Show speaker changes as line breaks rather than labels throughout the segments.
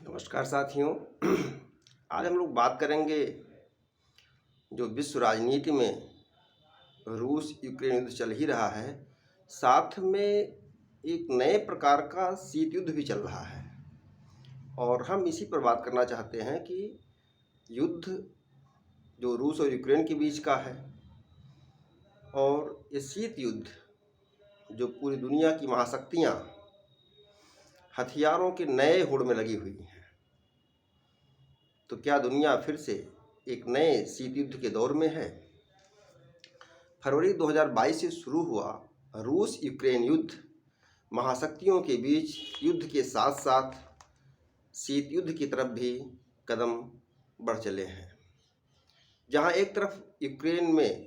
नमस्कार साथियों। आज हम लोग बात करेंगे जो विश्व राजनीति में रूस यूक्रेन युद्ध चल ही रहा है, साथ में एक नए प्रकार का शीत युद्ध भी चल रहा है। और हम इसी पर बात करना चाहते हैं कि युद्ध जो रूस और यूक्रेन के बीच का है और ये शीत युद्ध जो पूरी दुनिया की महाशक्तियाँ हथियारों के नए होड़ में लगी हुई हैं, तो क्या दुनिया फिर से एक नए शीत युद्ध के दौर में है। फरवरी 2022 से शुरू हुआ रूस यूक्रेन युद्ध महाशक्तियों के बीच युद्ध के साथ साथ शीत युद्ध की तरफ भी कदम बढ़ चले हैं, जहां एक तरफ यूक्रेन में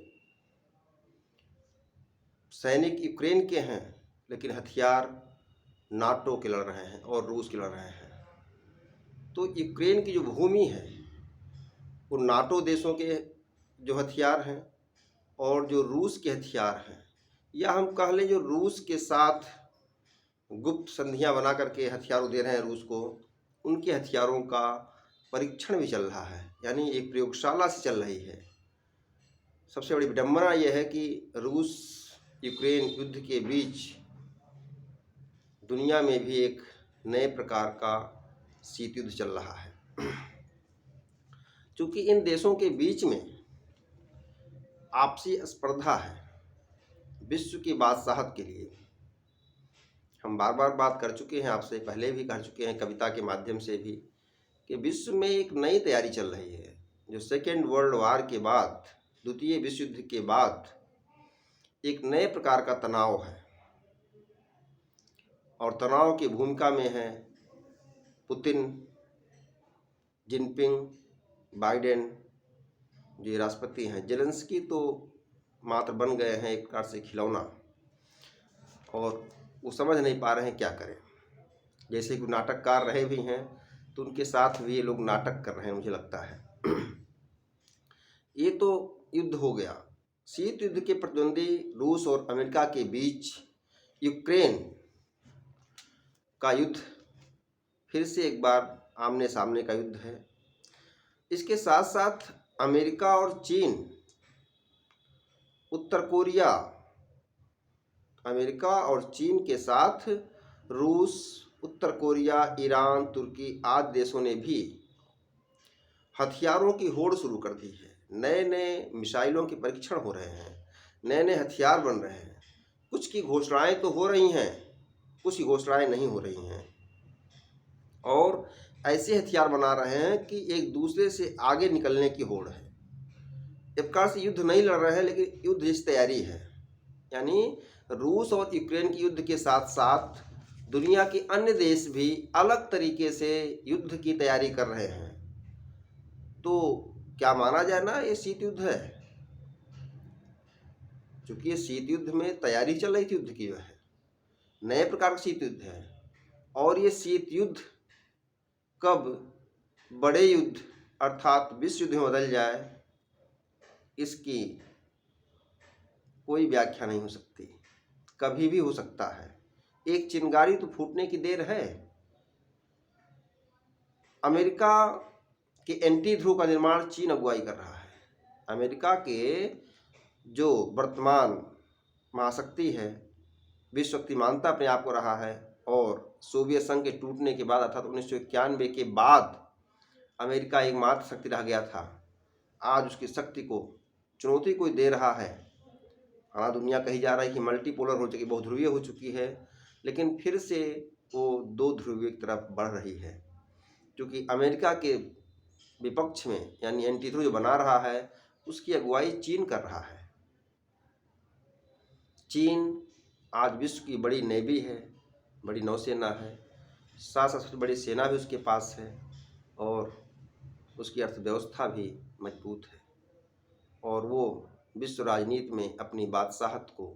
सैनिक यूक्रेन के हैं, लेकिन हथियार नाटो के लड़ रहे हैं और रूस के लड़ रहे हैं। तो यूक्रेन की जो भूमि है वो नाटो देशों के जो हथियार हैं और जो रूस के हथियार हैं, या हम कह लें जो रूस के साथ गुप्त संधियां बना करके हथियार दे रहे हैं रूस को, उनके हथियारों का परीक्षण भी चल रहा है, यानी एक प्रयोगशाला से चल रही है। सबसे बड़ी विडंबना यह है कि रूस यूक्रेन युद्ध के बीच दुनिया में भी एक नए प्रकार का शीत युद्ध चल रहा है। क्योंकि इन देशों के बीच में आपसी स्पर्धा है विश्व की बादशाहत के लिए। हम बार बार बात कर चुके हैं, आपसे पहले भी कह चुके हैं कविता के माध्यम से भी, कि विश्व में एक नई तैयारी चल रही है। जो सेकेंड वर्ल्ड वार के बाद, द्वितीय विश्व युद्ध के बाद एक नए प्रकार का तनाव है, और तनाव की भूमिका में है पुतिन, जिनपिंग, बाइडेन जो राष्ट्रपति हैं। जेलेंस्की तो मात्र बन गए हैं एक प्रकार से खिलौना, और वो समझ नहीं पा रहे हैं क्या करें। जैसे कि नाटककार रहे भी हैं, तो उनके साथ भी ये लोग नाटक कर रहे हैं, मुझे लगता है। ये तो युद्ध हो गया। शीत युद्ध के प्रतिद्वंदी रूस और अमेरिका के बीच यूक्रेन का युद्ध फिर से एक बार आमने सामने का युद्ध है। इसके साथ साथ अमेरिका और चीन, उत्तर कोरिया, अमेरिका और चीन के साथ रूस, उत्तर कोरिया, ईरान, तुर्की आदि देशों ने भी हथियारों की होड़ शुरू कर दी है। नए नए मिसाइलों के परीक्षण हो रहे हैं, नए नए हथियार बन रहे हैं। कुछ की घोषणाएं तो हो रही हैं, कुछ की घोषणाएं नहीं हो रही हैं, और ऐसे हथियार बना रहे हैं कि एक दूसरे से आगे निकलने की होड़ है। एक प्रकार से युद्ध नहीं लड़ रहे हैं, लेकिन युद्ध जैसी तैयारी है। यानी रूस और यूक्रेन के युद्ध के साथ साथ दुनिया के अन्य देश भी अलग तरीके से युद्ध की तैयारी कर रहे हैं। तो क्या माना जाए ना, ये शीत युद्ध है। क्योंकि ये शीत युद्ध में तैयारी चल रही थी युद्ध की, है नए प्रकार का शीत युद्ध है। और ये शीत युद्ध कब बड़े युद्ध अर्थात विश्व युद्ध में बदल जाए, इसकी कोई व्याख्या नहीं हो सकती। कभी भी हो सकता है। एक चिंगारी तो फूटने की देर है। अमेरिका के एंटी ध्रुव का निर्माण चीन अगुवाई कर रहा है। अमेरिका के जो वर्तमान महाशक्ति है, विश्व शक्ति मानता अपने आप को रहा है, और सोवियत संघ के टूटने के बाद अर्थात 1991 के बाद अमेरिका एकमात्र शक्ति रह गया था। आज उसकी शक्ति को चुनौती कोई दे रहा है। हाँ, दुनिया कही जा रहा है कि मल्टीपोलर हो चुकी, बहुध्रुवीय हो चुकी है, लेकिन फिर से वो दो ध्रुवीय की तरफ बढ़ रही है। क्योंकि अमेरिका के विपक्ष में, यानी एंटी ध्रुव जो बना रहा है, उसकी अगुवाई चीन कर रहा है। चीन आज विश्व की बड़ी नेवी है, बड़ी नौसेना है, साथ साथ सबसे बड़ी सेना भी उसके पास है, और उसकी अर्थव्यवस्था भी मजबूत है, और वो विश्व राजनीति में अपनी बादशाहत को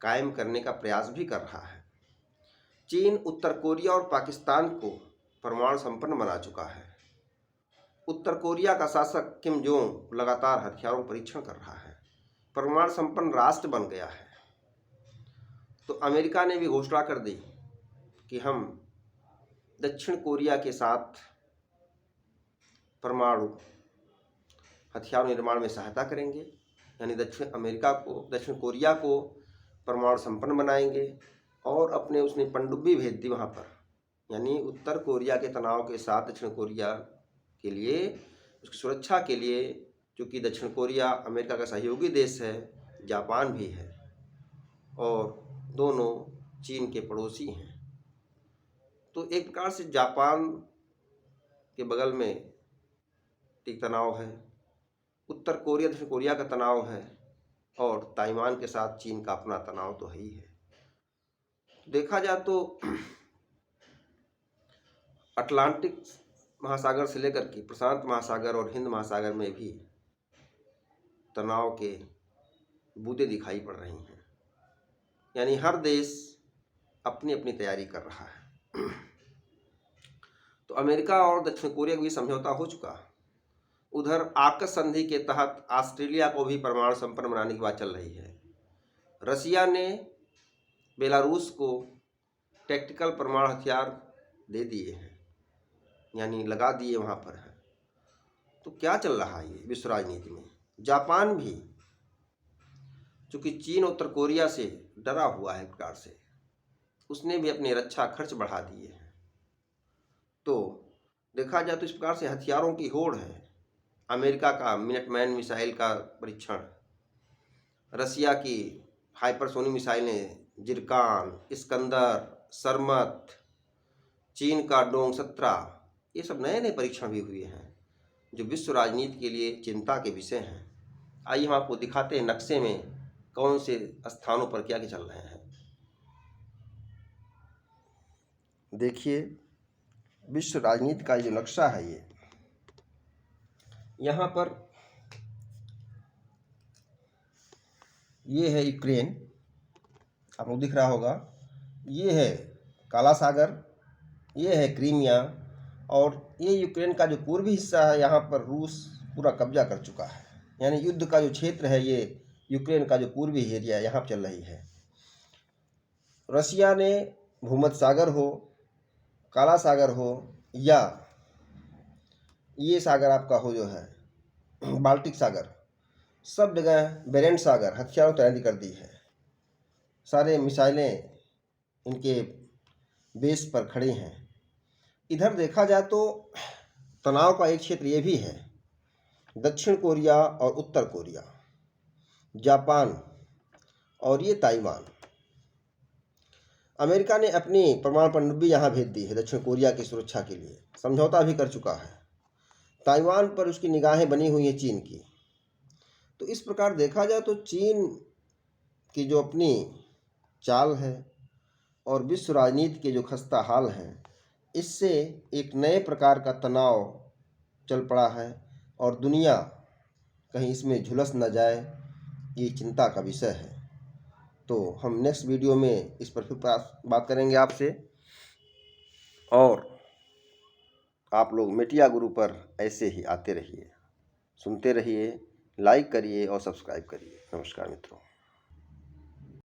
कायम करने का प्रयास भी कर रहा है। चीन उत्तर कोरिया और पाकिस्तान को परमाणु संपन्न बना चुका है। उत्तर कोरिया का शासक किम जोंग लगातार हथियारों परीक्षण कर रहा है, परमाणु संपन्न राष्ट्र बन गया है। तो अमेरिका ने भी घोषणा कर दी कि हम दक्षिण कोरिया के साथ परमाणु हथियार निर्माण में सहायता करेंगे, यानी दक्षिण कोरिया को परमाणु संपन्न बनाएंगे और अपने उसने पनडुब्बी भेज दी वहाँ पर, यानी उत्तर कोरिया के तनाव के साथ दक्षिण कोरिया के लिए, उसकी सुरक्षा के लिए, क्योंकि दक्षिण कोरिया अमेरिका का सहयोगी देश है, जापान भी है और दोनों चीन के पड़ोसी हैं। तो एक प्रकार से जापान के बगल में एक तनाव है, उत्तर कोरिया दक्षिण कोरिया का तनाव है और ताइवान के साथ चीन का अपना तनाव तो है ही है। देखा जाए तो अटलांटिक महासागर से लेकर के प्रशांत महासागर और हिंद महासागर में भी तनाव के बूंदें दिखाई पड़ रही हैं, यानी हर देश अपनी अपनी तैयारी कर रहा है। तो अमेरिका और दक्षिण कोरिया का भी समझौता हो चुका। उधर आकस संधि के तहत ऑस्ट्रेलिया को भी परमाणु संपन्न बनाने की बात चल रही है। रसिया ने बेलारूस को टैक्टिकल परमाणु हथियार दे दिए हैं, यानी लगा दिए वहाँ पर है। तो क्या चल रहा है ये विश्व राजनीति में? जापान भी, चूँकि चीन उत्तर कोरिया से डरा हुआ है एक प्रकार से, उसने भी अपने रक्षा खर्च बढ़ा दिए हैं। तो देखा जाए तो इस प्रकार से हथियारों की होड़ है। अमेरिका का मिनटमैन मिसाइल का परीक्षण, रसिया की हाइपरसोनिक मिसाइलें जिरकान, इस्कंदर, सरमत, चीन का डोंग 17, ये सब नए नए परीक्षण भी हुए हैं जो विश्व राजनीति के लिए चिंता के विषय हैं। आइए हम आपको दिखाते हैं नक्शे में कौन से स्थानों पर क्या क्या चल रहे हैं। देखिए विश्व राजनीति का जो नक्शा है, यहाँ पर ये है यूक्रेन, आपको दिख रहा होगा, ये है काला सागर, ये है क्रीमिया और ये यूक्रेन का जो पूर्वी हिस्सा है, यहाँ पर रूस पूरा कब्जा कर चुका है। यानी युद्ध का जो क्षेत्र है ये यूक्रेन का जो पूर्वी एरिया यहाँ पर चल रही है। रसिया ने भूमध्य सागर हो, काला सागर हो या ये सागर आपका हो जो है बाल्टिक सागर, सब जगह बेरेंट सागर हथियारों तैयारी कर दी है। सारे मिसाइलें इनके बेस पर खड़े हैं। इधर देखा जाए तो तनाव का एक क्षेत्र ये भी है, दक्षिण कोरिया और उत्तर कोरिया, जापान और ये ताइवान। अमेरिका ने अपनी परमाणु पनडुब्बी यहाँ भेज दी है दक्षिण कोरिया की सुरक्षा के लिए, समझौता भी कर चुका है। ताइवान पर उसकी निगाहें बनी हुई हैं चीन की। तो इस प्रकार देखा जाए तो चीन की जो अपनी चाल है और विश्व राजनीति के जो खस्ता हाल हैं, इससे एक नए प्रकार का तनाव चल पड़ा है और दुनिया कहीं इसमें झुलस न जाए, ये चिंता का विषय है। तो हम नेक्स्ट वीडियो में इस पर फिर बात करेंगे आपसे, और आप लोग मीडिया गुरु पर ऐसे ही आते रहिए, सुनते रहिए, लाइक करिए और सब्सक्राइब करिए। नमस्कार मित्रों।